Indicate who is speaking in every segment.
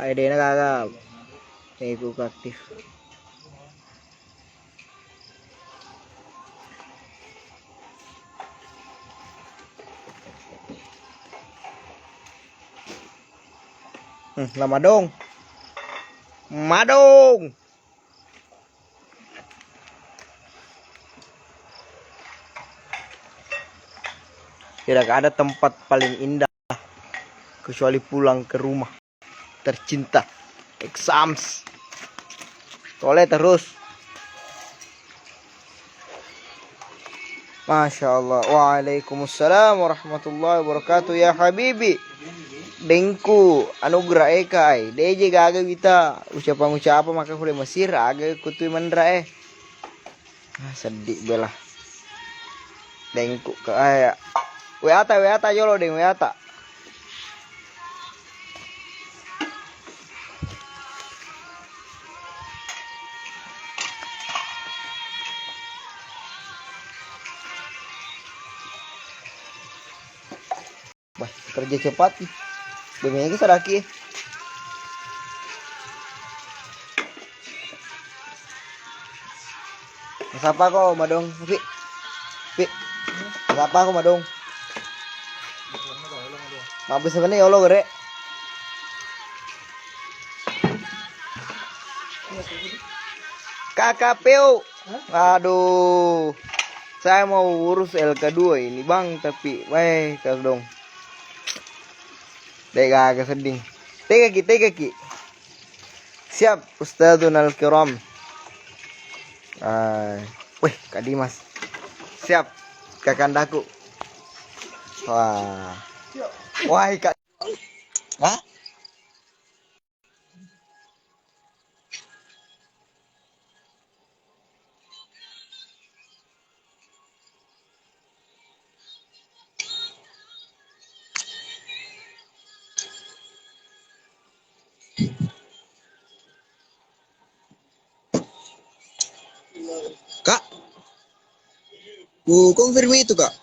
Speaker 1: ID-nya kagak. Nego aktif. Lama dong. Madong. Tidak ada tempat paling indah kecuali pulang ke rumah tercinta. Exams. Soleh terus. Masya Allah. Waalaikumsalam warahmatullahi wabarakatuh. Ya Habibi. Dengku anugerah eka ai. Deje gaga kita ucapan maka kude Mesir aga kutui mandra sedih belah. Dengku ke aya. Weata yolo deng weata. Bah, kerja cepat. Bengenya sadaki. Sapa kok madong, Pi. Sapa kok madong. Mabis sebenarnya ya Allah gere. KKPU. Aduh. Saya mau urus LK2 ini, Bang, tapi dong. Dek agak sedih. Tega ki. Siap, Ustadzun Al-Kiram. Wih, Kak Dimas. Siap, Kakandaku. Wah. Wah, Kak. Hah?
Speaker 2: Kak, ku konfirmasi itu, Kak.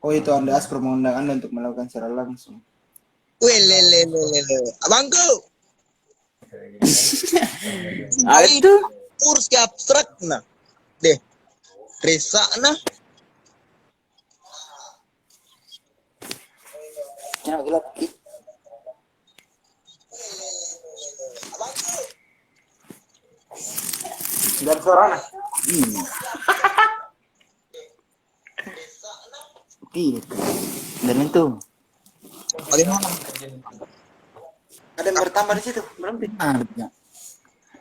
Speaker 3: Oh itu Anda permohonan Anda untuk melakukan secara langsung.
Speaker 2: Lele. Abangku.
Speaker 1: Itu
Speaker 2: Urus ke abstrak nah. Deh. Resa nah.
Speaker 3: Jangan gelap. Dan suara Dan itu.
Speaker 2: Bagaimana?
Speaker 3: Ada yang bertambah di situ, berhenti.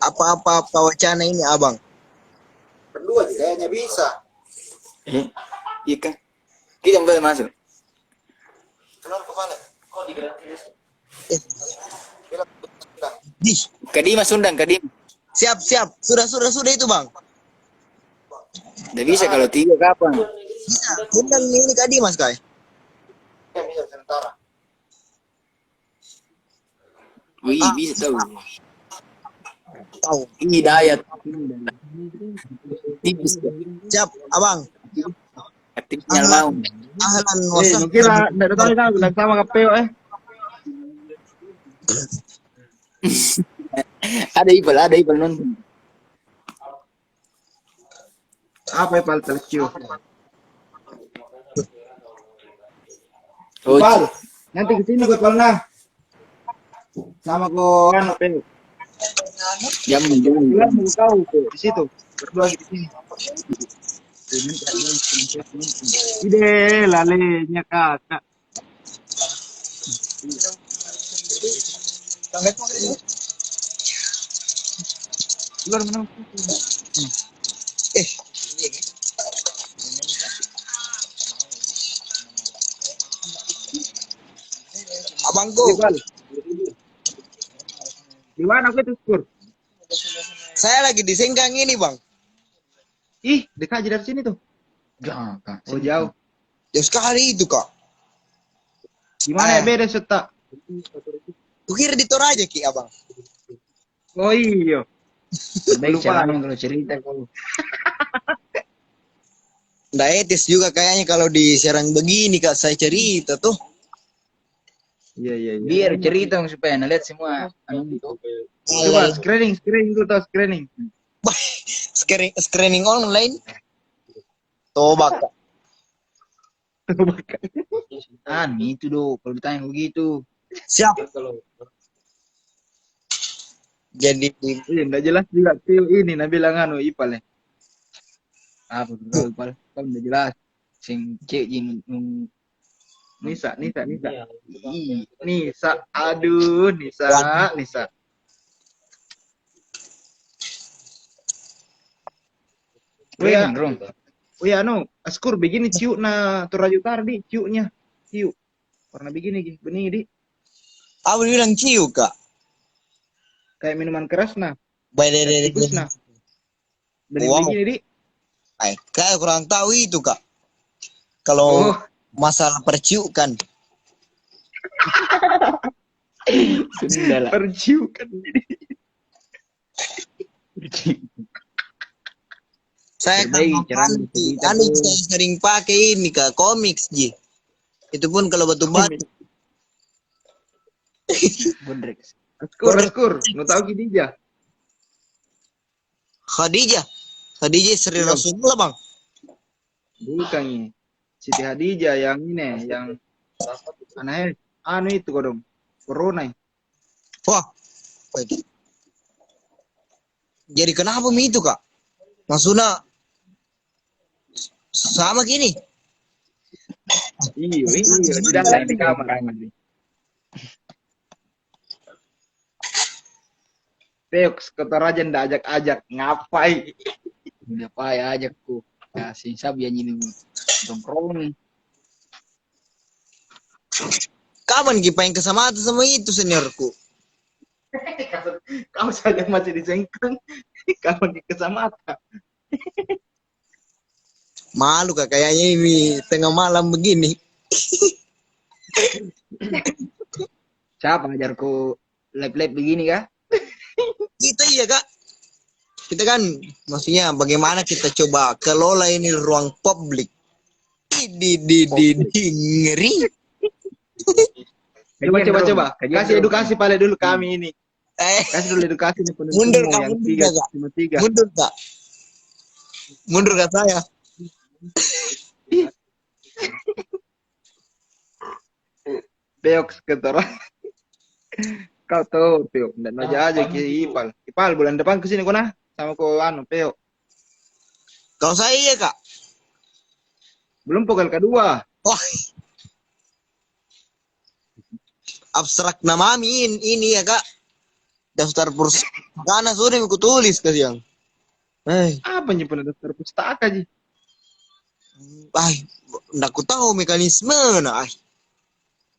Speaker 2: Apa wacana ini, Abang?
Speaker 3: Berdua kayaknya bisa.
Speaker 4: Iya kan? Kita boleh masuk.
Speaker 3: Kenal kepala. Kok digratis?
Speaker 4: Kadimas undang, Kadimas.
Speaker 2: Siap. Sudah itu, Bang.
Speaker 4: Udah bisa kalau 3 kapan?
Speaker 2: Bisa. Undang ini tadi, Mas Kai.
Speaker 3: Ya bisa sementara.
Speaker 4: Wih, bisa tahu.
Speaker 2: Tahu.
Speaker 4: Ini dayat. Tipis.
Speaker 2: Siap, Abang.
Speaker 4: Aktifnya mau.
Speaker 2: Ahlan wasahlan.
Speaker 1: kira enggak tahu kan bilang sama KPU
Speaker 4: Ada Ipal nonton.
Speaker 3: Apa Ipal tercium?
Speaker 4: Oh,
Speaker 3: Ipal, nanti kesini gue pernah. Sama kau PU.
Speaker 4: jangan.
Speaker 3: Bilang mau kau di situ. Berdua di sini.
Speaker 1: ide lalenya kakak
Speaker 3: Keluar mana?
Speaker 2: Abangku.
Speaker 1: di mana aku itu Kur?
Speaker 2: Saya lagi di Senggang ini, Bang.
Speaker 3: Ih, dekat aja dari sini tuh.
Speaker 4: Jangan.
Speaker 3: Oh jauh.
Speaker 2: Jauh sekali itu, Kak.
Speaker 3: Gimana ya beda setak?
Speaker 2: Kukira di Toraja Ki abang.
Speaker 1: Oh iya.
Speaker 5: Baik
Speaker 1: Lupa.
Speaker 5: cara kalau cerita kalau
Speaker 2: Nggak etis juga kayaknya kalau di Serang begini Kak saya cerita tuh.
Speaker 1: Iya iya iya.
Speaker 5: biar cerita supaya lihat semua anu itu.
Speaker 1: Coba screening dulu tau screening.
Speaker 2: Screening online. Toba Kak.
Speaker 5: Itu do kalau ditanya begitu.
Speaker 2: Siap. Jadi
Speaker 1: Iya enggak jelas juga Tio ini Nabil anu Ipal ya.
Speaker 5: Apa tuh Ipal? Kan udah jelas. Sing cek jin
Speaker 1: Nisa.
Speaker 5: Nisa.
Speaker 1: Aduh, Nisa.
Speaker 5: Keren dong.
Speaker 1: Oh ya, askur begini ciu na Toraja Utara di ciunya. Ciu. Warna begini Gi, benih di.
Speaker 2: aku bilang ciu Kak.
Speaker 1: Kayak minuman keras nah.
Speaker 2: Baik.
Speaker 1: Nah. Benih
Speaker 2: Wow.
Speaker 1: begini di.
Speaker 2: Kayak kurang tahu itu Kak. Kalau masalah perciukan.
Speaker 5: Sudah lah.
Speaker 1: Perciukan.
Speaker 2: Saya
Speaker 5: Terbaik,
Speaker 2: kan saya sering pakai ini Kak, komiks Ji. Itu pun kalau batu-batu.
Speaker 5: Bodrex.
Speaker 1: Askur. Nu tahu Khadijah.
Speaker 2: Khadijah Sri
Speaker 1: Iya.
Speaker 2: Rasulullah Bang.
Speaker 1: Bukan nih. Siti Hadijah yang ini, yang aneh, anu itu kodong. Corona.
Speaker 2: Wah. Baik. Jadi kenapa mi itu Kak? Maksudnya sama gini.
Speaker 1: Iya, di dalam di kamar. Teoks ke Toraja ndak ajak-ajak, ngapai?
Speaker 5: Udah payah aja ku. Ya sing sabi anjing nongkrong.
Speaker 2: Kapan kita pengen kesamatan sama itu seniorku?
Speaker 1: Kau saja masih disengkang. Kapan ke Samata?
Speaker 2: Malu Kak kayaknya ini tengah malam begini.
Speaker 5: Siapa ngajarku live begini kah?
Speaker 2: Kita iya Kak. Kita kan maksudnya bagaimana kita coba kelola ini ruang publik. Di ngeri.
Speaker 1: Coba. Kasih edukasi paling dulu kami ini. Kasih dulu edukasi nih penuntut
Speaker 2: Mundur
Speaker 1: umum
Speaker 2: Kak,
Speaker 1: yang
Speaker 2: mundur
Speaker 1: tiga,
Speaker 2: Kak.
Speaker 1: cuma tiga.
Speaker 2: Mundur Kak saya.
Speaker 1: Teoks ke Toraja. Kau tahu Teo, ndak naja aja ke Ipal. Ipal bulan depan kesini kau nah sama kau anu Teo.
Speaker 2: Kalau saya iya Kak.
Speaker 1: Belum pokal kedua.
Speaker 2: Wah. Abstrak nama ini ya Kak. Daftar karena sudah aku tulis kasihan.
Speaker 1: Apa nyimpen daftar pustaka ji?
Speaker 2: Nggak ku tahu mekanisme nah.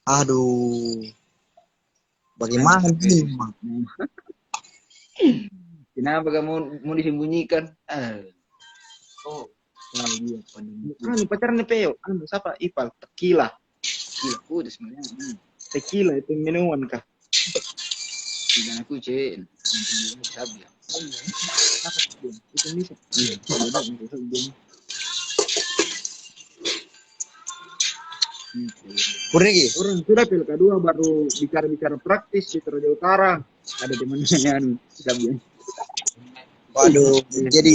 Speaker 2: Aduh. Bagaimana ini?
Speaker 5: Kenapa kamu mau disembunyikan? Iya,
Speaker 1: Anu pacarnya Peo, anu siapa? Ipal, tequila.
Speaker 5: Gila, udah sebenarnya.
Speaker 1: Tequila itu minuman kah?
Speaker 5: Dan aku cek sabi.
Speaker 1: Itu bisa.
Speaker 2: Pergi.
Speaker 1: Orang sudah pilkada kedua baru bicara-bicara praktis di Toraja Utara. Ada temannya anu sabi.
Speaker 2: Waduh, jadi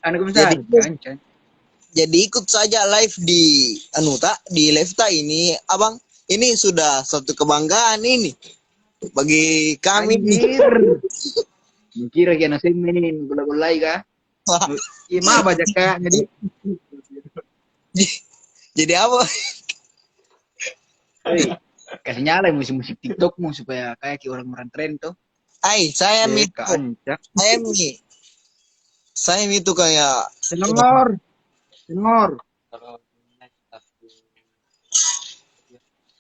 Speaker 5: Anu bisa kancan.
Speaker 2: jadi ikut saja live di di live ini Abang. Ini sudah satu kebanggaan ini bagi kami.
Speaker 5: Kira kira nasi ini bola-bola kah?
Speaker 1: Iya mah banyak kayak
Speaker 2: Jadi apa?
Speaker 5: Kasih nyala musik-musik TikTokmu supaya kayak orang-orang tren tuh.
Speaker 2: Saya itu kayak
Speaker 1: Senengor.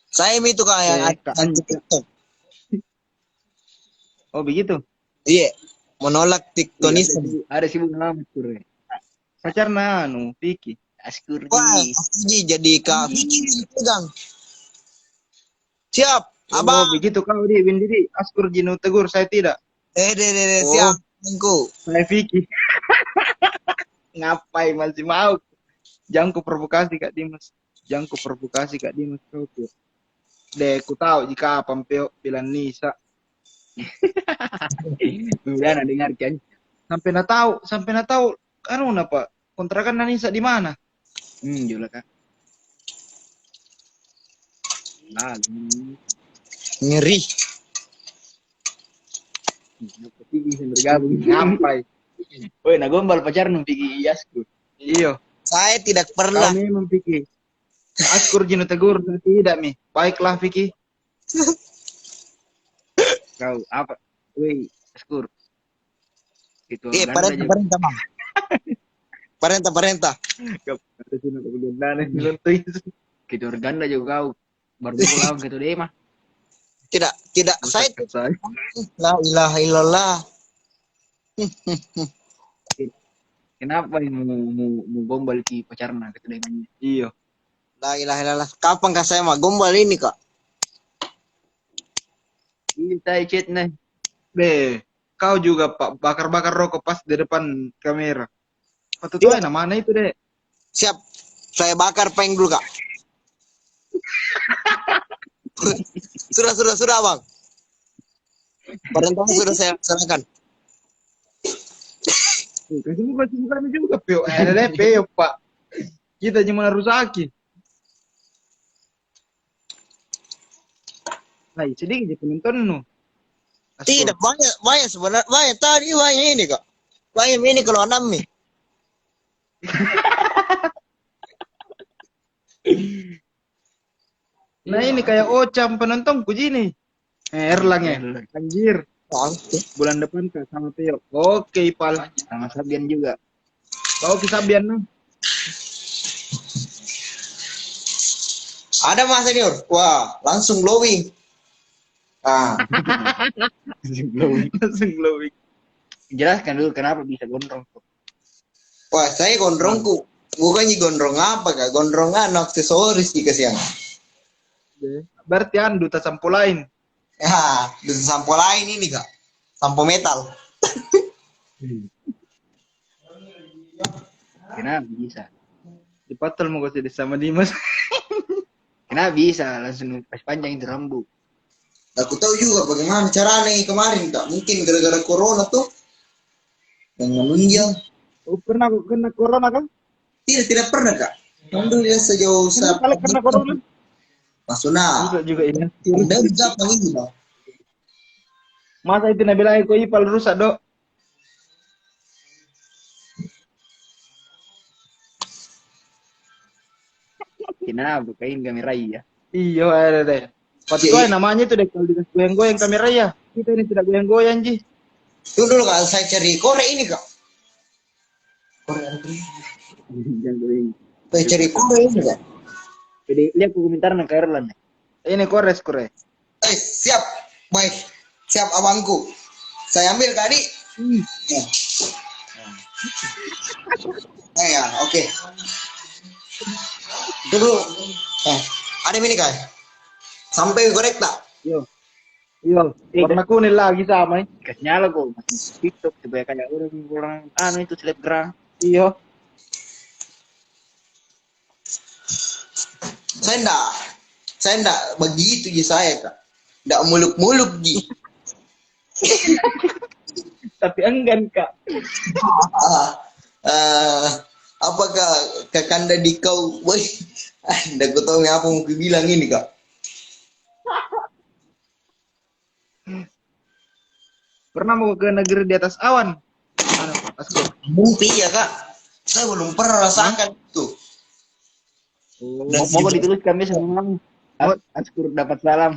Speaker 2: saya itu kayak TikTok.
Speaker 1: Oh begitu.
Speaker 2: Iya, menolak TikTonisme.
Speaker 5: Ada sibuk ngampur.
Speaker 1: Pacarna anu Vicky.
Speaker 5: Askur
Speaker 2: Wah, jadi Kak Vicky pegang. Siap,
Speaker 1: Oh,
Speaker 2: abang.
Speaker 1: begitu kau di Windiri. Askur Jinu tegur, saya tidak. Oh,
Speaker 2: Siap, abangku.
Speaker 1: saya Vicky. Ngapain masih mau? Jangan ku provokasi Kak Dimas. Jangan ku provokasi Kak Dimas. Kau tuh. Deh, ku tahu jika apa Peo bilang Nisa. Udah nak dengar kan. Sampai na tahu. Anu apa? Kontrakan Nisa di mana? Jula Kak. Lalu.
Speaker 2: Ngeri.
Speaker 1: Bisa bergabung. Ngapain? Woi, nak gombal pacar numpiki Askur. Iyo.
Speaker 2: Saya tidak pernah.
Speaker 1: Kami memang Vicky. Askur Jinu tegur, saya tidak mi. Baiklah Vicky. Kau apa? Woi, Askur. Itu
Speaker 2: Parenta, bang. Parenta.
Speaker 1: Kau ada sini aku dana nonton. Kita organda juga kau. Baru pulang gitu deh mah.
Speaker 2: Tidak. Saya
Speaker 1: Saya.
Speaker 2: la ilaha illallah.
Speaker 5: Kenapa mau gombal ki pacarna gitu dengannya?
Speaker 1: Iyo.
Speaker 2: La ilaha illallah. Kapan kah saya mah gombal ini, Kak?
Speaker 5: Ini saya chat nih.
Speaker 1: Be, kau juga Pak bakar-bakar rokok pas di depan kamera. Patut tahu mana itu deh.
Speaker 2: Siap. Saya bakar peng dulu, Kak. Sudah, Bang. Parentanya sudah saya laksanakan.
Speaker 1: Kasih muka juga Peo. Ada Peo Pak. Kita cuma rusaki. Nah, sedikit aja penonton nu.
Speaker 2: Tidak banyak sebenarnya. Banyak tadi banyak ini, Kak. Banyak ini kalau enam nih.
Speaker 1: Nah ini kayak Ocam penontonku gini. Erlang ya. Anjir. Bulan depan Kak sama Peo. Oke, Ipal.
Speaker 5: Sama Sabian juga.
Speaker 1: Kau Sabian nu.
Speaker 2: Ada Mas Senior. Wah, langsung glowing.
Speaker 1: Langsung glowing.
Speaker 5: Jelaskan dulu kenapa bisa gondrong.
Speaker 2: Wah, saya gondrongku. Bukannya gondrong apa, Kak? Gondrongan aksesoris di kesiang.
Speaker 1: Berarti andu tak sampo lain.
Speaker 2: Ya, dengan sampo lain ini, Kak. Sampo metal.
Speaker 5: Kenapa bisa?
Speaker 1: Dipatal mau kasih sama Dimas.
Speaker 5: Kenapa bisa langsung pas panjang itu rambut?
Speaker 2: Aku tahu juga bagaimana caranya kemarin, Kak. Mungkin gara-gara corona tuh. Yang menunjang.
Speaker 1: Oh, pernah kena corona kan?
Speaker 2: Tidak pernah, Kak. Alhamdulillah sejauh saya.
Speaker 1: Kalau kena corona?
Speaker 2: Masuna.
Speaker 1: Juga ini.
Speaker 2: Udah bisa ini, Bang.
Speaker 1: Masa itu Nabila Eko Ipal rusak, Dok?
Speaker 5: Kenapa kain kamera ya?
Speaker 1: Iya, ada deh. Patut namanya itu deh kalau dikasih goyang-goyang kamera ya. Kita ini tidak goyang-goyang, Ji.
Speaker 2: Tunggu dulu, Kak. Saya cari korek ini, Kak. Korek ada tuh. Saya cari korek ini, Kak.
Speaker 5: Jadi lihat komentar nak Ireland.
Speaker 1: Ini kores.
Speaker 2: Siap. Baik. Siap, abangku. Saya ambil, Kak Adi. Ya, oke. Dulu. Ada ini, Kak. Sampai korek tak?
Speaker 1: Iya. Warna kuning lagi sama.
Speaker 5: Kasih nyala kok. TikTok supaya kayak orang anu itu selebgram.
Speaker 1: Iya.
Speaker 2: Saya enggak begitu ji saya, Kak. Enggak muluk-muluk ji.
Speaker 1: Tapi enggan, Kak.
Speaker 2: Apakah kakanda di kau, boy? Anda ku tahu apa mau bilang ini, Kak.
Speaker 1: Pernah mau ke negeri di atas awan?
Speaker 2: Mimpi ya, Kak. Saya belum pernah rasakan itu.
Speaker 5: Mau dituliskan besok memang. Askur dapat salam.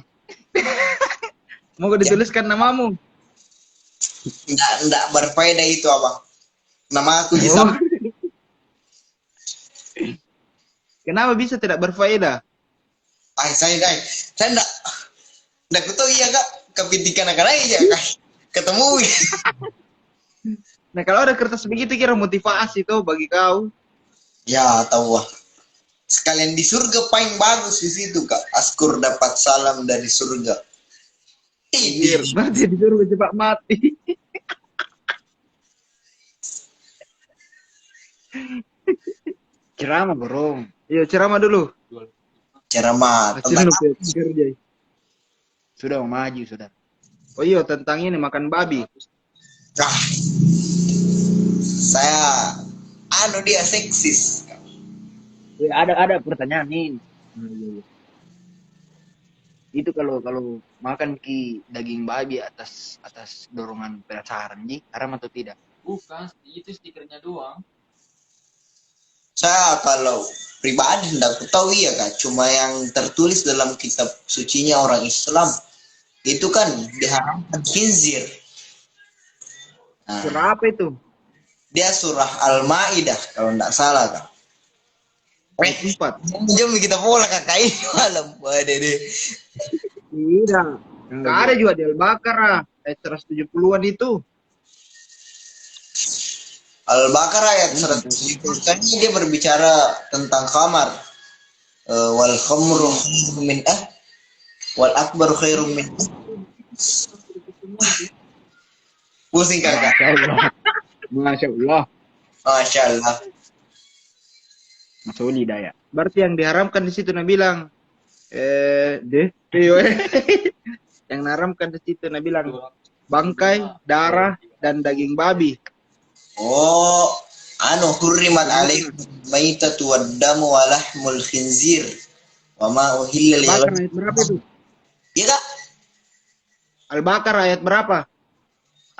Speaker 1: Mau dituliskan namamu?
Speaker 2: Enggak berfaedah itu, Abang. Nama aku Jisam.
Speaker 1: Kenapa bisa tidak berfaedah?
Speaker 2: Saya enggak tahu iya, Kak. Kepitikan aja, Kak. Ketemu.
Speaker 1: Nah, kalau ada kertas begitu kira motivasi tuh bagi kau.
Speaker 2: Ya, tahu lah. Sekalian di surga paling bagus di situ Kak. Askur dapat salam dari surga.
Speaker 5: Anjir,
Speaker 2: Ih,
Speaker 5: berarti disuruh cepat mati. Ceramah, Bro. Iya, ceramah dulu.
Speaker 2: ceramah
Speaker 5: Hasil
Speaker 2: tentang
Speaker 5: lu kerja. Sudah mau maju, sudah. Oh iya, tentang ini makan babi.
Speaker 2: ah, saya dia seksis.
Speaker 5: Ada pertanyaan nih. Itu kalau makan daging babi atas atas dorongan penasaran, Ji, haram atau tidak?
Speaker 4: Bukan, itu stikernya doang.
Speaker 2: Saya kalau pribadi tidak tahu ya Kak. Cuma yang tertulis dalam kitab sucinya orang Islam itu kan diharamkan khinzir. Nah,
Speaker 5: Surah apa itu?
Speaker 2: dia surah Al-Maidah kalau tidak salah Kak.
Speaker 5: Ayat 4.
Speaker 2: Jom kita pola kakak ini malam. Waduh deh.
Speaker 5: Tidak. Enggak ada juga di Al-Baqarah ayat 170-an itu.
Speaker 2: Al-Baqarah ayat 170 kan dia berbicara tentang khamar. Wal khamru khairum min wal akbar khairum min. Pusing kakak.
Speaker 5: Masya Allah.
Speaker 2: Masya Allah.
Speaker 5: Masya Allah daya. Berarti yang diharamkan di situ Nabi bilang yang diharamkan di situ Nabi bilang bangkai, darah dan daging babi.
Speaker 2: Oh, hurrimat alaikum maitatu wad damu wa lahmul khinzir wa ma uhilla li
Speaker 5: Al-Baqarah ayat berapa itu?
Speaker 2: Iya Kak?
Speaker 5: Al-Baqarah ayat berapa?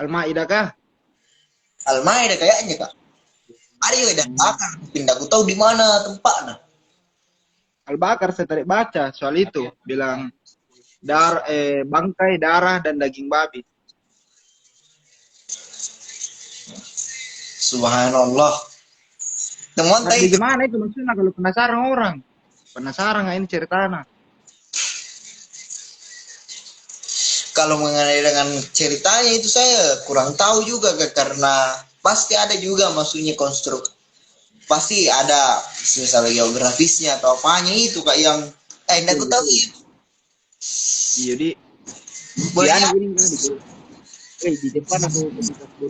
Speaker 5: Al-Maidah kah?
Speaker 2: Al-Maidah kayaknya Kak. Ada juga dan bakar, pindah aku tahu di mana tempatnya.
Speaker 5: Al-Baqarah saya tadi baca soal itu bilang bangkai, darah dan daging babi.
Speaker 2: Subhanallah. Temuan
Speaker 5: Tapi
Speaker 2: tadi
Speaker 5: gimana itu maksudnya kalau penasaran orang? Penasaran nggak ini ceritanya?
Speaker 2: kalau mengenai dengan ceritanya itu saya kurang tahu juga Kak, karena pasti ada juga maksudnya konstruk. Pasti ada misalnya geografisnya atau apanya itu Kak yang enggak aku tahu ya.
Speaker 5: Iya di
Speaker 2: Boleh ya?
Speaker 5: di depan aku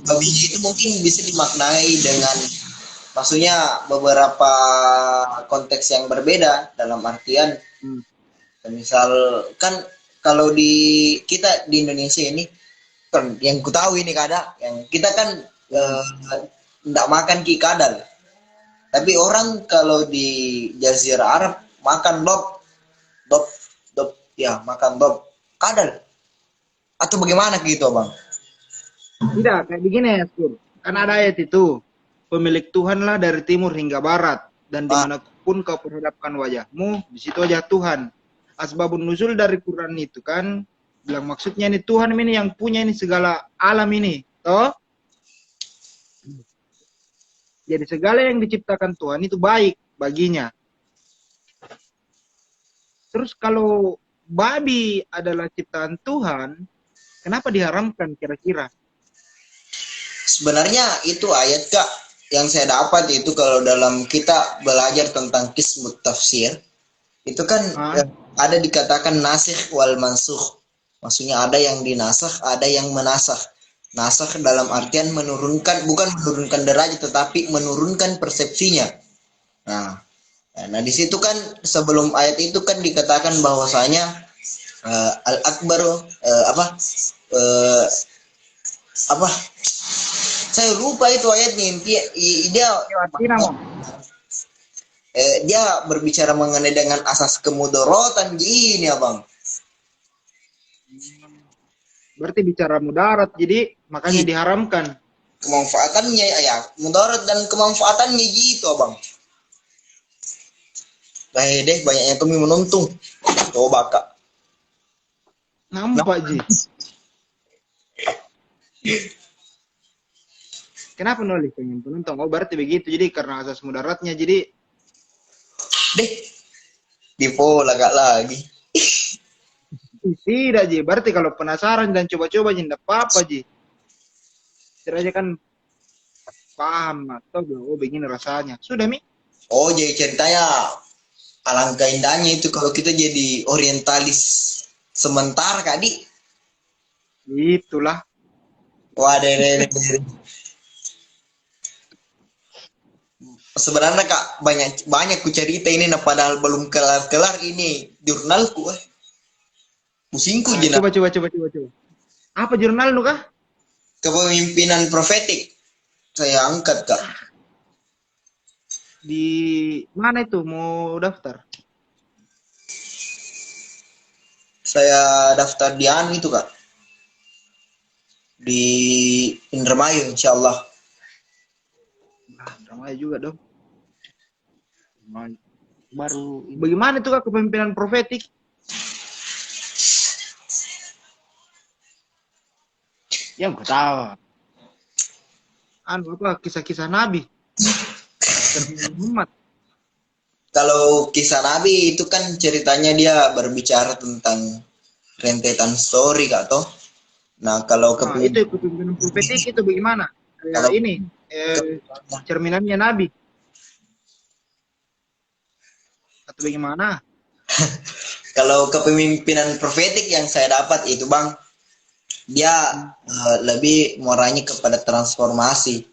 Speaker 2: Babi itu mungkin bisa dimaknai dengan maksudnya beberapa konteks yang berbeda dalam artian misal kan kalau di kita di Indonesia ini kan yang ku tahu ini kada yang kita kan tidak makan kadal tapi orang kalau di Jazirah Arab makan dob ya makan dob kadal atau bagaimana gitu Bang?
Speaker 5: Tidak, kayak begini ya, Sur. Kan ada ayat itu. Pemilik Tuhanlah dari timur hingga barat. Dan dimanapun kau perhadapkan wajahmu, di situ aja Tuhan. Asbabun nuzul dari Quran itu kan, bilang maksudnya ini Tuhan ini yang punya ini segala alam ini. Toh? Jadi segala yang diciptakan Tuhan itu baik baginya. Terus kalau babi adalah ciptaan Tuhan, kenapa diharamkan kira-kira?
Speaker 2: Sebenarnya itu ayat Kak yang saya dapat itu kalau dalam kita belajar tentang qismut tafsir itu kan ada dikatakan nasikh wal mansukh. Maksudnya ada yang dinasakh, ada yang menasakh. Nasakh dalam artian menurunkan, bukan menurunkan derajat tetapi menurunkan persepsinya. Nah di situ kan sebelum ayat itu kan dikatakan bahwasanya al-akbaru saya lupa itu ayatnya dia berbicara mengenai dengan asas kemudorotan gini Abang.
Speaker 5: Berarti bicara mudarat, jadi makanya diharamkan.
Speaker 2: Kemanfaatannya ya mudarat dan kemanfaatannya gitu Abang. Baik deh banyaknya kami menuntung. Coba Kak.
Speaker 5: Nampak Ji. Kenapa nulis pengen penonton? Oh berarti begitu. Jadi karena asas mudaratnya jadi
Speaker 2: deh dipola Kak lagi.
Speaker 5: tidak Ji. Berarti kalau penasaran dan coba-coba Ji enggak apa-apa Ji. Aja kan paham atau oh begini rasanya. Sudah Mi?
Speaker 2: Oh jadi ceritanya alangkah indahnya itu kalau kita jadi orientalis sementara Kak Di.
Speaker 5: Itulah.
Speaker 2: Wah, sebenarnya Kak banyak banyak ku cerita ini nah padahal belum kelar-kelar ini jurnalku pusingku
Speaker 5: Nah,
Speaker 2: jenah.
Speaker 5: coba. Apa jurnal lu kah?
Speaker 2: Kepemimpinan profetik saya angkat Kak.
Speaker 5: Di mana itu mau daftar?
Speaker 2: Saya daftar di anu itu Kak. Di Indramayu insyaallah.
Speaker 5: Nah, ramai juga dong. Baru bagaimana itu kak kepemimpinan profetik? Yang ketawa. Anu apa kisah-kisah Nabi? Muhammad.
Speaker 2: Kalau kisah Nabi itu kan ceritanya dia berbicara tentang rentetan story Kak toh. Nah, kalau
Speaker 5: Nah, itu kepemimpinan profetik itu bagaimana?
Speaker 2: Kalau-
Speaker 5: Ini cerminannya Nabi. Atau bagaimana?
Speaker 2: kalau kepemimpinan profetik yang saya dapat itu Bang, dia lebih moranya kepada transformasi.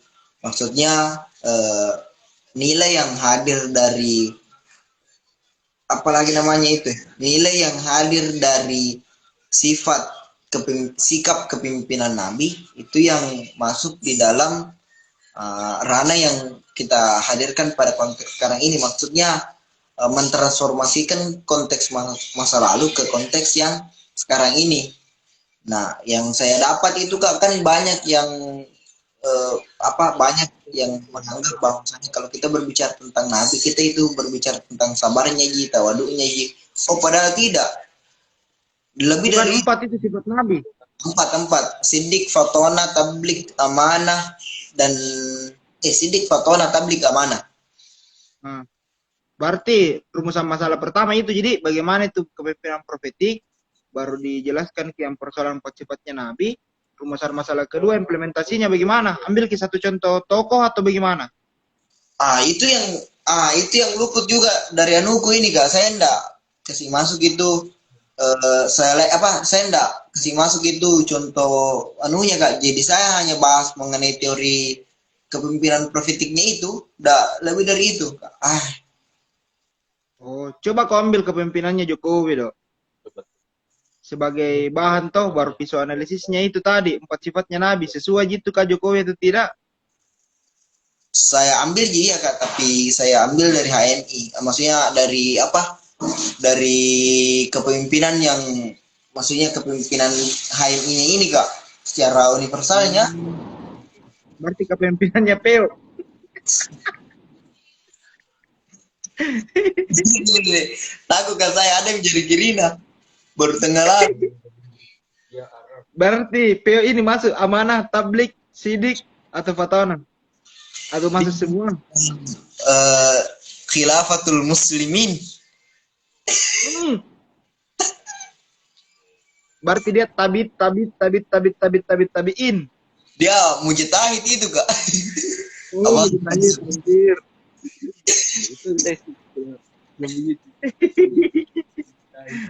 Speaker 2: Maksudnya nilai yang hadir dari apalagi namanya itu, nilai yang hadir dari sifat sikap kepemimpinan Nabi itu yang masuk di dalam ranah yang kita hadirkan pada konteks sekarang ini. Maksudnya mentransformasikan konteks masa lalu ke konteks yang sekarang ini. Nah, yang saya dapat itu Kak, kan banyak yang banyak yang menganggap bahwasanya kalau kita berbicara tentang Nabi, kita itu berbicara tentang sabarnya ji, tawadunya ji. Oh, padahal tidak. Lebih
Speaker 5: Bukan
Speaker 2: dari
Speaker 5: 4 itu sifat Nabi.
Speaker 2: empat sidik, fatona, tablik, amanah, dan sidik, fatona, tablik, amanah.
Speaker 5: Nah, berarti rumusan masalah pertama itu jadi bagaimana itu kepemimpinan profetik, baru dijelaskan ke yang persoalan sifatnya Nabi. Rumusan masalah kedua implementasinya bagaimana? Ambil satu contoh tokoh atau bagaimana?
Speaker 2: Itu yang luput juga dari anuku ini Kak. Saya enggak kasih masuk itu saya enggak kasih masuk itu contoh anunya Kak. Jadi saya hanya bahas mengenai teori kepemimpinan profetiknya itu, enggak lebih dari itu Kak.
Speaker 5: Oh, coba kau ambil kepemimpinannya Jokowi dok. Sebagai bahan toh baru visual analisisnya itu tadi 4 sifatnya Nabi sesuai gitu kah Jokowi atau tidak?
Speaker 2: Saya ambil ya Kak, tapi saya ambil dari HMI. Maksudnya dari dari kepemimpinan yang maksudnya kepemimpinan HMI-nya ini Kak, secara universalnya.
Speaker 5: Berarti kepemimpinannya Peo.
Speaker 2: Takut kan saya ada yang jadi Kirina baru tengah lalu.
Speaker 5: Berarti Peo ini masuk amanah, tablik, sidik atau fatona? Atau masuk semua?
Speaker 2: Khilafatul muslimin.
Speaker 5: Berarti dia tabiin.
Speaker 2: Dia mujtahid itu Kak.
Speaker 5: Oh, anjir. Itu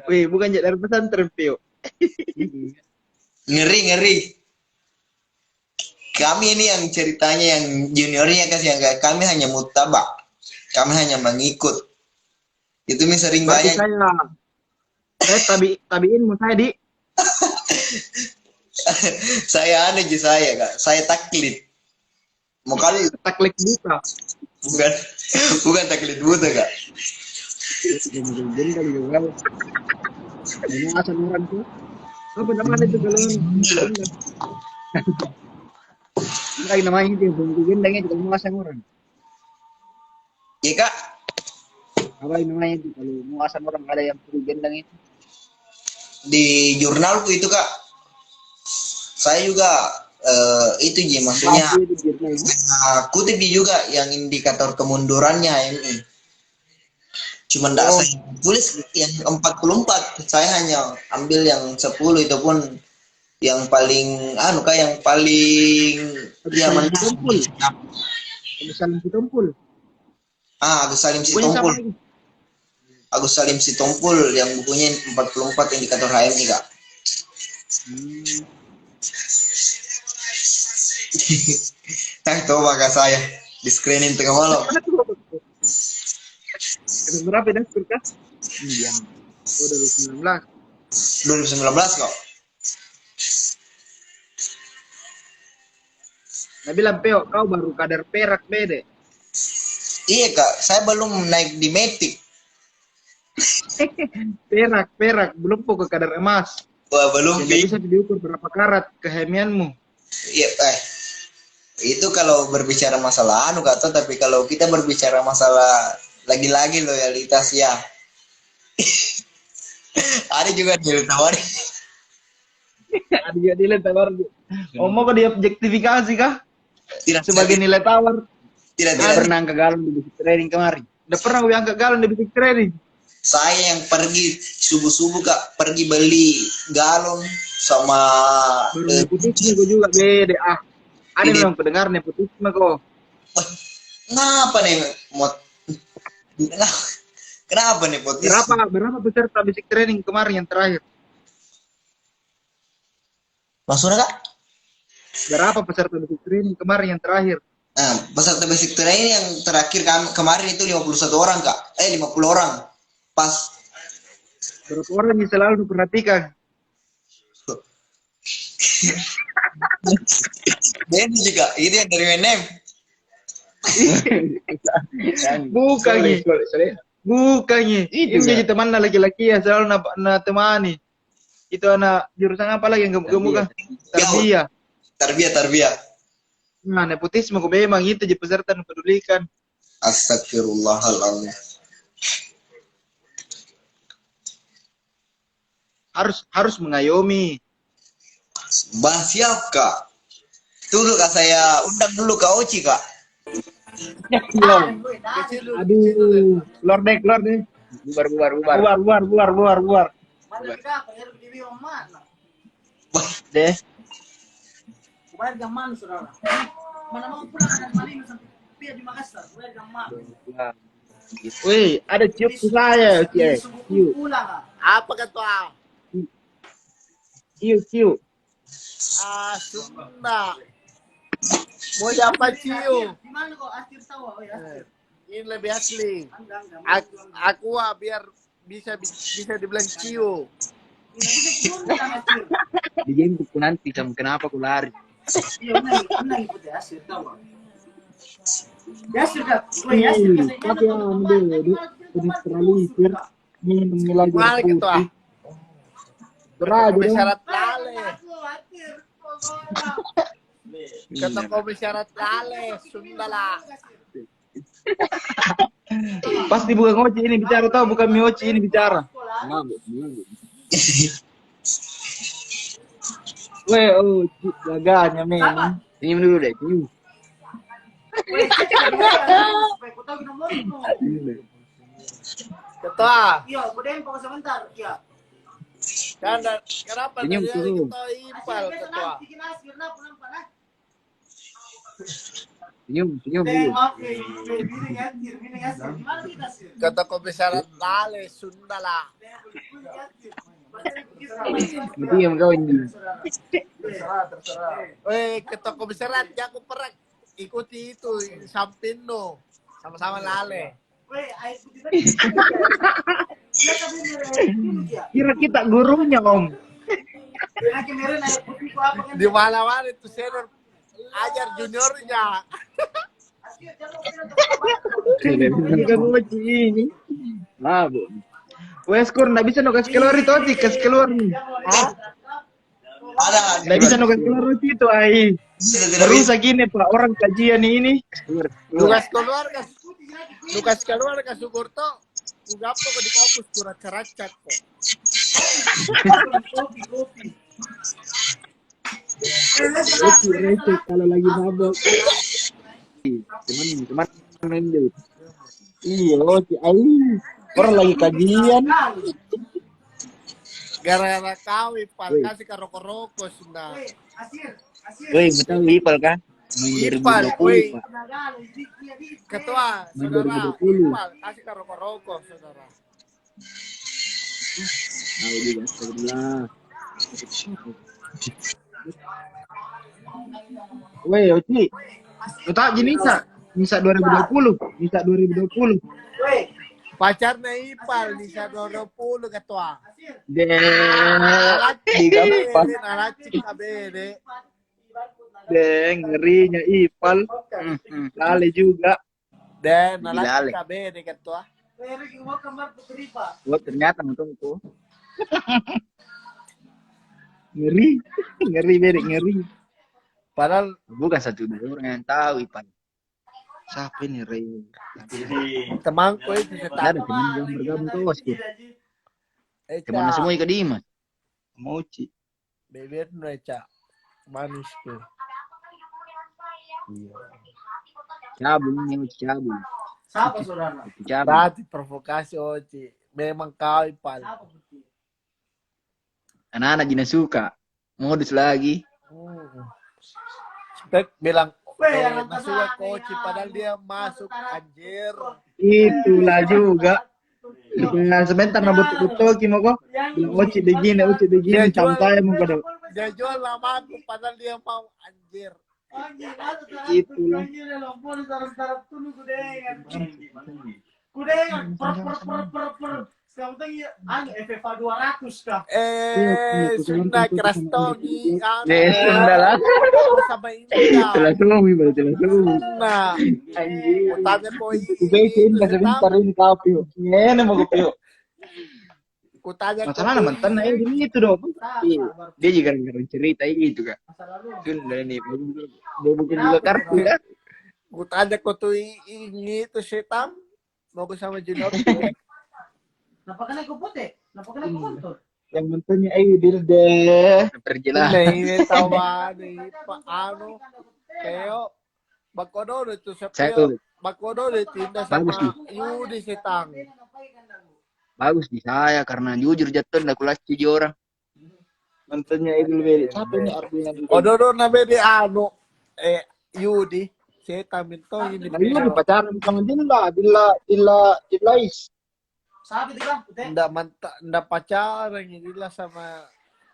Speaker 5: wih, bukan jadi dari pesantren, Pio.
Speaker 2: Ngeri. Kami ini yang ceritanya yang juniornya kasih yang kayak kami hanya mutabak. Kami hanya mengikut. Itu sering
Speaker 5: Berarti
Speaker 2: banyak.
Speaker 5: saya tabiin mau saya di
Speaker 2: Saya aneh aja saya Kak. Saya taklid. Mau kali
Speaker 5: taklik buka.
Speaker 2: bukan taklid buta Kak.
Speaker 5: Asal orang tuh. Apa namanya itu kalau kayak namanya itu gendangnya juga mau asal orang.
Speaker 2: Iya Kak.
Speaker 5: Apa namanya itu kalau mau asal orang ada yang perlu gendang itu?
Speaker 2: Di jurnalku itu Kak. Saya juga itu Ji maksudnya kutip juga yang indikator kemundurannya ini. Cuma enggak saya tulis yang 44. Saya hanya ambil yang 10 itu pun yang paling yang paling
Speaker 5: Tumpul. Saling Tumpul.
Speaker 2: Agus Salim Sitompul. Agus Salim Sitompul yang bukunya 44 Indikator HMI Kak. Nah, coba Kak saya di screening tengah malam.
Speaker 5: Berapa dah Kak? Iya. Udah 2019.
Speaker 2: 2019 kok.
Speaker 5: Nah bilang Peo, kau baru kadar perak bede.
Speaker 2: Iya Kak, saya belum naik di Matic.
Speaker 5: Perak, belum ke kadar emas.
Speaker 2: Wah, belum
Speaker 5: Jadi bisa diukur berapa karat kehemianmu.
Speaker 2: Iya, itu kalau berbicara masalah anu kata, tapi kalau kita berbicara masalah lagi-lagi loyalitas ya. Ada juga ditawari.
Speaker 5: Ada juga nilai tawar. Mau kok diobjektifikasi kah?
Speaker 2: Tidak
Speaker 5: Sebagai nilai tawar.
Speaker 2: tidak
Speaker 5: Pernah angkat galon di basic trading kemarin. Udah pernah gue angkat galon di basic trading.
Speaker 2: Saya yang pergi subuh-subuh Kak, pergi beli galon sama
Speaker 5: Baru nepotisme gue juga beda. Ada
Speaker 2: Ini-
Speaker 5: memang pendengar nepotisme kok.
Speaker 2: Kenapa nih mot? Kenapa nih potis?
Speaker 5: Berapa peserta basic training kemarin yang terakhir?
Speaker 2: Maksudnya Kak?
Speaker 5: Berapa peserta basic training kemarin yang terakhir?
Speaker 2: Nah, peserta basic training yang terakhir kemarin itu 51 orang Kak. 50 orang. Pas.
Speaker 5: Berapa orang yang selalu diperhatikan?
Speaker 2: Ini juga, itu yang dari UNM.
Speaker 5: Bukannya. Bukannya. Itu jadi teman laki-laki ya selalu na temani. Itu anak jurusan apa lagi yang gemuk kan? Tarbiyah.
Speaker 2: Tarbiyah.
Speaker 5: Nah, nepotisme kok memang itu jadi peserta yang pedulikan.
Speaker 2: Astagfirullahaladzim.
Speaker 5: Harus mengayomi.
Speaker 2: Bah siap Kak. Tunggu Kak, saya undang dulu Kak Oci Kak.
Speaker 5: Aduh, keluar deh. Bubar. Deh.
Speaker 6: Bayar gaman saudara. Mana mau pulang ada maling sampai pia di Makassar. Bayar gaman.
Speaker 5: Wih, ada cium saya, oke. Cium.
Speaker 6: Pulang. Apa kata?
Speaker 5: Cium.
Speaker 6: Sunda. Mau apa cium? Di mana kok akhir tahu ya? Ini lebih asli. Aku biar bisa dibilang cium.
Speaker 5: Dijemput nanti kenapa aku lari?
Speaker 6: Iya, benar ikut ya, asir tahu. Ya sudah, ya sudah.
Speaker 5: Tapi udah terlalu menilai
Speaker 6: Mana gitu ah?
Speaker 5: Beraja
Speaker 6: Syarat lale. Kata kau syarat lale, Sunda lah.
Speaker 5: Pasti bukan Ngoci ini bicara tahu, bukan Mioci ini bicara. Weh, gagahnya memang. Senyum dulu deh, senyum.
Speaker 6: Ketua. Iya, kemudian pokok sebentar. Iya. Kenapa
Speaker 5: Senyum
Speaker 6: tadi
Speaker 5: dulu.
Speaker 6: kita impal ketua?
Speaker 5: Senyum dulu.
Speaker 6: Kata kau syarat lale, Sunda lah.
Speaker 5: Diam kau ini.
Speaker 6: Weh, ke toko beserat, ya aku perak. Ikuti itu, samping no. Sama-sama lale.
Speaker 5: Kira kita gurunya, Om.
Speaker 6: Di mana-mana itu senior ajar juniornya.
Speaker 5: Bukan Ngoci ini. Bu. Wes kur, nggak bisa nukas keluar itu, kasih keluar nih.
Speaker 2: Ada.
Speaker 5: Nggak bisa nukas keluar itu, ai.
Speaker 2: Tidak
Speaker 5: Baru
Speaker 2: bisa.
Speaker 5: segini Pak, orang kajian ini.
Speaker 6: Lukas keluar ke Sugurto. Ugapo ko di kampus kurat-karacat ko.
Speaker 5: Receh kalau lagi mabok. Cuman lanjut. Iya, Ngoci, ai. Orang lagi kajian.
Speaker 6: Gara-gara kau ipal kasih ke rokok-rokok sudah.
Speaker 5: Woi, betul Ipal kan?
Speaker 6: Ipal, woi.
Speaker 5: 2020, Pak.
Speaker 6: Ketua, saudara,
Speaker 5: 2020.
Speaker 6: ipal kasih ke rokok-rokok saudara.
Speaker 3: Tahu juga, astagfirullah. Weh, Oci. Lo tak gini Nisa 2020. Nisa 2020.
Speaker 6: Pacarnya Ipal di 2020 ketua.
Speaker 3: Deh,
Speaker 6: Alacik
Speaker 3: digampang.
Speaker 6: kabede, alacik kabede.
Speaker 3: Deh, ngerinya Ipal. Lali juga.
Speaker 6: Dan
Speaker 3: Gila,
Speaker 6: alacik
Speaker 3: Ale.
Speaker 6: kabede ketua.
Speaker 3: Wah, ternyata untungku. Ngeri. Ngeri, Beri, ngeri.
Speaker 6: Padahal
Speaker 3: Bukan satu dua orang yang tahu Ipan. Siapa ini Ray?
Speaker 6: temanku itu
Speaker 3: Ada
Speaker 6: setan.
Speaker 3: teman yang bergabung ke Osku. Kemana
Speaker 6: Eca,
Speaker 3: semua ke Dimas? Mau Ci.
Speaker 6: bebet no Eca. Manis tuh.
Speaker 3: Cabung ini cabung.
Speaker 7: Siapa saudara?
Speaker 3: Cabung.
Speaker 6: Berarti provokasi Oci. Memang kau Ipal.
Speaker 3: Anak-anak Jina suka. Modus lagi.
Speaker 6: Spek bilang, masuk ke Oci padahal dia masuk anjir.
Speaker 3: Itulah juga. Dengan sebentar na betul-betul mau kok. Bilang Oci begini,
Speaker 6: Dia jual.
Speaker 3: sampai mau kado.
Speaker 6: Dia jual nama aku padahal dia mau anjir.
Speaker 3: Itulah.
Speaker 7: Sekarang tuh FFA 200 kah?
Speaker 6: Sunda keras togi.
Speaker 3: Sudah lah.
Speaker 6: Sama ini kau.
Speaker 3: Telah suami berarti telah suami.
Speaker 6: Nah,
Speaker 3: Anjir.
Speaker 6: tanya koi.
Speaker 3: Kubekin sebentar ini kapi. Ngene mau kopi.
Speaker 6: Kutanya
Speaker 3: Masalah mantan ini itu dong. Dia juga nggak cerita itu kak. Sudah ini bukan juga kartu kan.
Speaker 6: Kutanya kau tuh ini tuh setan. Mau bersama Junior.
Speaker 7: Napakanay ko puti. Napakanay ko kontol.
Speaker 3: Yang mantannya Aidil deh. Perjelas.
Speaker 6: Nah ini tawa nih Pak Anu. Keo. Bakodo itu
Speaker 3: Saya
Speaker 6: sepio.
Speaker 3: tuh
Speaker 6: Bakodo ditindas
Speaker 3: bagus
Speaker 6: sama
Speaker 3: tuh.
Speaker 6: Yudi setang.
Speaker 3: Bagus di saya karena jujur jatuh nggak kulas tujuh orang. Mantannya Aidil beda. Siapa ini artinya?
Speaker 6: Ododo na bede Anu. Yudi. Setang minto ini.
Speaker 3: Nah, ini pacaran sama Dilais.
Speaker 7: Sabi di ba? Puti.
Speaker 6: Nda pacaran ini lah sama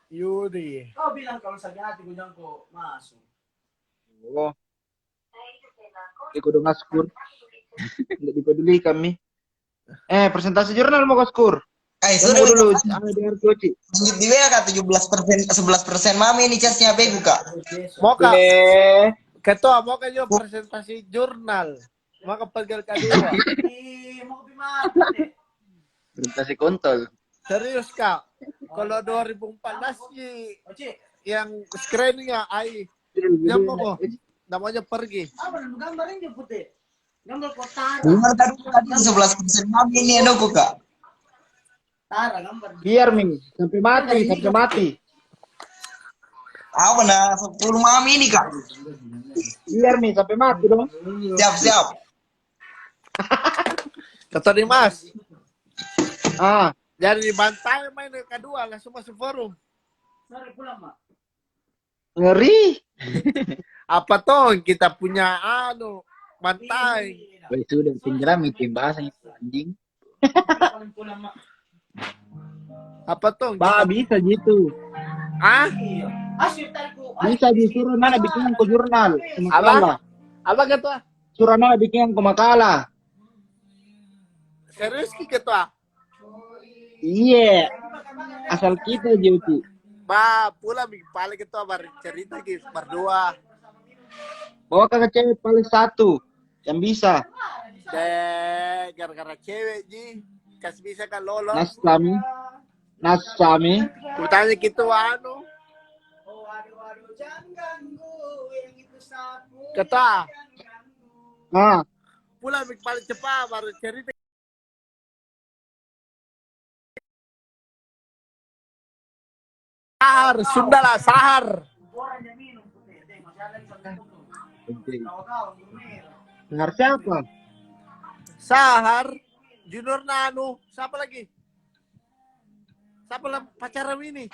Speaker 6: Yudi.
Speaker 7: Kau bilang kalau sa gati ko diyan ko masuk.
Speaker 3: Oh. Di kudu ngaskur. Tidak dipeduli kami. Presentasi jurnal mau ngaskur.
Speaker 2: Sudah
Speaker 3: dulu.
Speaker 2: dulu.
Speaker 3: Dengar Coci.
Speaker 2: Lanjut di WA kak 11%, mami ini casnya bego kak.
Speaker 6: Mau kak? Ketua mau kan juga presentasi jurnal. Mau ke pergel kedua.
Speaker 7: Mau ko bimata.
Speaker 3: Presentasi kontol.
Speaker 6: Serius kak? Kalau 2014 sih
Speaker 7: Oci.
Speaker 6: yang screeningnya ai. Yang mau namanya pergi.
Speaker 7: Apa nang gambarin dia puti? Gambar ko tara.
Speaker 2: Dengar tadi 11% mami ini aku kak.
Speaker 7: Tara gambar.
Speaker 3: Biar Ming, sampai mati.
Speaker 2: Apa nah 10 mami ini kak.
Speaker 3: Biar Ming sampai mati dong.
Speaker 2: Siap.
Speaker 6: Ketua Dimas.
Speaker 3: Jadi
Speaker 6: Jadi dibantai main yang kedua langsung masuk forum.
Speaker 7: Sorry pulang, Mak.
Speaker 3: ngeri.
Speaker 6: Apa toh kita punya bantai.
Speaker 3: Wah, sudah penjeram itu bahasa anjing.
Speaker 7: Pulang, Mak.
Speaker 6: Apa toh?
Speaker 3: Bah, bisa gitu.
Speaker 7: Iya. Asyik tadi ko.
Speaker 3: Bisa disuruh mana bikin ke jurnal.
Speaker 6: Apa? Apa ketua?
Speaker 3: Suruh mana bikin ke makalah.
Speaker 6: Serius ki ketua?
Speaker 3: Iya. Asal kita Joti.
Speaker 6: Pula paling ketua cerita ki berdua.
Speaker 3: Bawa kakak cewek paling satu yang bisa.
Speaker 6: Gara-gara cewek ji kasih bisa kan lolos.
Speaker 3: Nasami.
Speaker 6: Kutanya gitu
Speaker 7: Oh, aduh, jangan ganggu yang itu sapu.
Speaker 6: Ketua. Pula paling cepat baru cerita. Sahar, Sunda lah, sahar.
Speaker 7: Orang yang minum puti. Masih ada yang satu.
Speaker 3: Dengar siapa?
Speaker 6: Sahar, Junior Nanu, siapa lagi? Siapa lah pacaran ini?